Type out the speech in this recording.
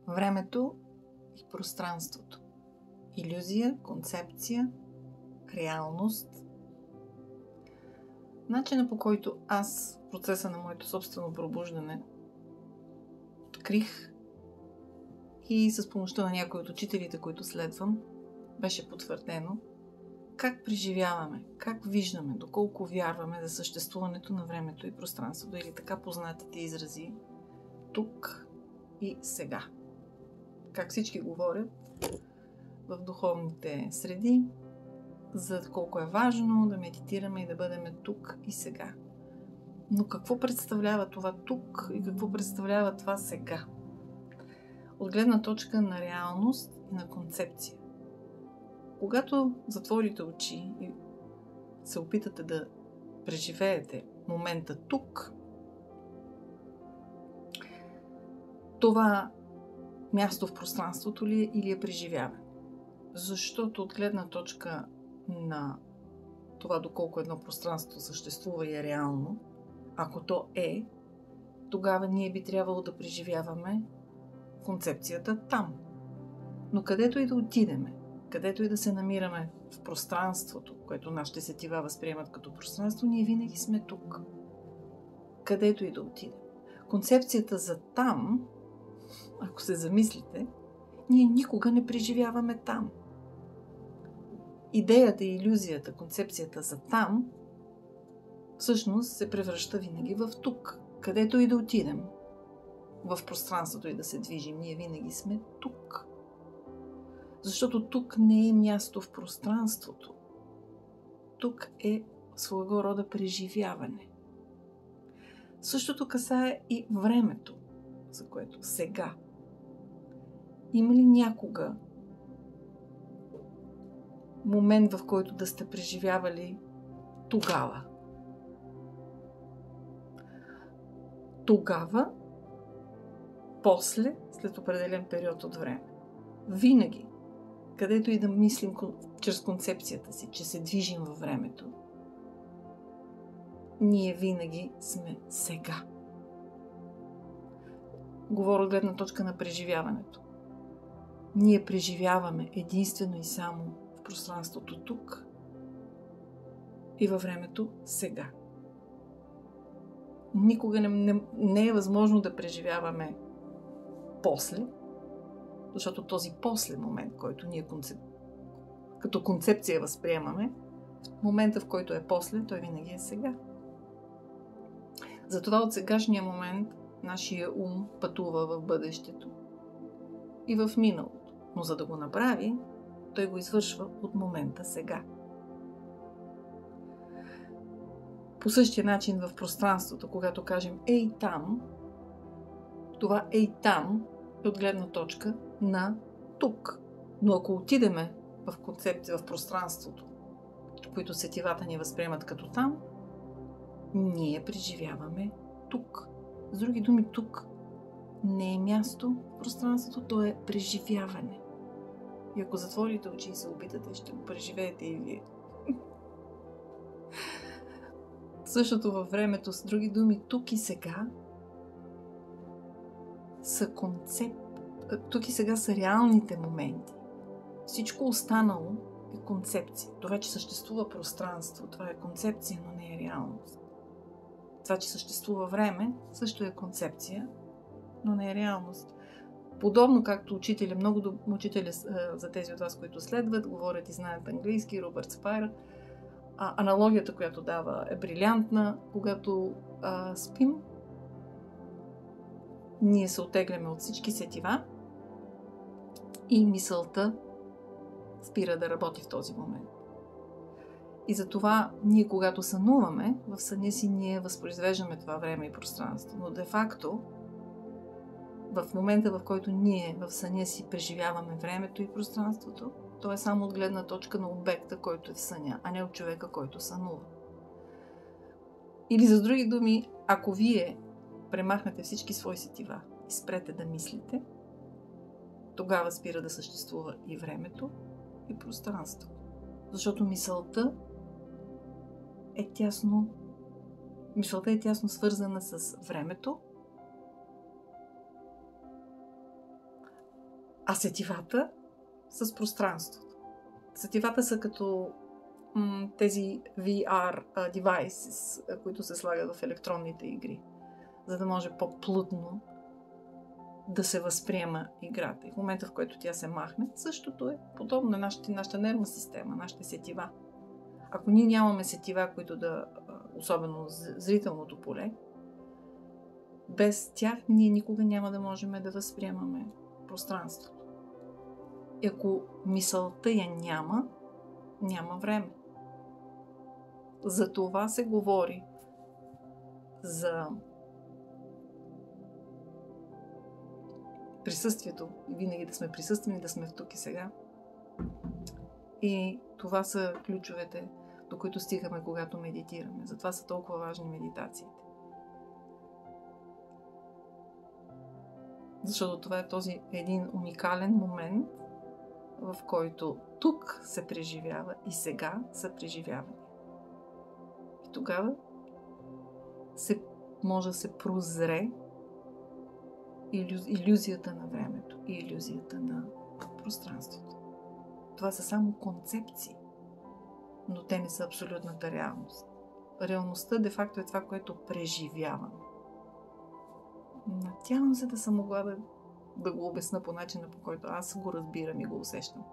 времето и пространството. Илюзия, концепция, реалност. Начинът, по който аз в процеса на моето собствено пробуждане открих и с помощта на някои от учителите, които следвам, беше потвърдено как преживяваме, как виждаме, доколко вярваме за съществуването на времето и пространството, или така познатите изрази тук и сега. Как всички говорят в духовните среди за колко е важно да медитираме и да бъдем тук и сега. Но какво представлява това тук и какво представлява това сега? От гледна точка на реалност и на концепция. Когато затворите очи и се опитате да преживеете момента тук, това място в пространството ли е или е преживяване? Защото от гледна точка на това доколко едно пространство съществува и е реално, ако то е, тогава ние би трябвало да преживяваме концепцията там. Но където и да отидеме, където и да се намираме в пространството, което нашите сетива възприемат като пространство, ние винаги сме тук. Където и да отидем. Концепцията за там, ако се замислите, ние никога не преживяваме там. Идеята, илюзията, концепцията за там всъщност се превръща винаги в тук. Където и да отидем в пространството и да се движим, ние винаги сме тук. Защото тук не е място в пространството. Тук е своего рода преживяване. Същото касае и времето, за което сега. Има ли някога момент, в който да сте преживявали тогава? Тогава, после, след определен период от време. Винаги, където и да мислим чрез концепцията си, че се движим във времето, ние винаги сме сега. Говоря от гледна точка на преживяването. Ние преживяваме единствено и само в пространството тук и във времето сега. Никога не е възможно да преживяваме после, защото този после момент, който ние като концепция възприемаме, в момента, в който е после, той винаги е сега. Затова от сегашния момент нашия ум пътува в бъдещето и в миналото. Но за да го направи, той го извършва от момента сега. По същия начин в пространството, когато кажем ей там, това ей там е от гледна точка на тук. Но ако отидеме в концепция в пространството, които сетивата ни възприемат като там, ние преживяваме тук. С други думи, тук не е място в пространството, то е преживяване. И ако затворите очи и се опитате, ще го преживеете и вие. Същото във времето, с други думи, тук и сега са тук и сега са реалните моменти. Всичко останало е концепция. Това, че съществува пространство, това е концепция, но не е реалност. Това, че съществува време, също е концепция, но не е реалност. Подобно както учителя, много учители за тези от вас, които следват, говорят и знаят английски, Робърт Спайер, аналогията, която дава, е брилянтна. Когато спим, ние се оттегляме от всички сетива и мисълта спира да работи в този момент. И затова ние, когато сънуваме, в съня си ние възпроизвеждаме това време и пространство. Но де-факто, в момента, в който ние в съня си преживяваме времето и пространството, то е само от гледна точка на обекта, който е в съня, а не от човека, който сънува. Или за други думи, ако вие премахнете всички свои сетива и спрете да мислите, тогава спира да съществува и времето, и пространство. Защото мисълта е тясно свързана с времето, А сетивата с пространството. Сетивата са като тези VR devices, които се слагат в електронните игри, за да може по-плътно да се възприема играта. И в момента, в който тя се махне, същото е подобно на нашата нервна система, нашите сетива. Ако ние нямаме сетива, които да, особено зрителното поле, без тях ние никога няма да можем да възприемаме пространството. И ако мисълта я няма време. За това се говори за присъствието. Винаги да сме присъствени, да сме в тук и сега. И това са ключовете, до които стигаме, когато медитираме. Затова са толкова важни медитациите. Защото това е този един уникален момент, в който тук се преживява и сега са преживявани. И тогава може да се прозре илюзията на времето и илюзията на пространството. Това са само концепции, но те не са абсолютната реалност. Реалността де-факто е това, което преживявам. Надявам се да съм могла да го обясна по начина, по който аз го разбирам и го усещам.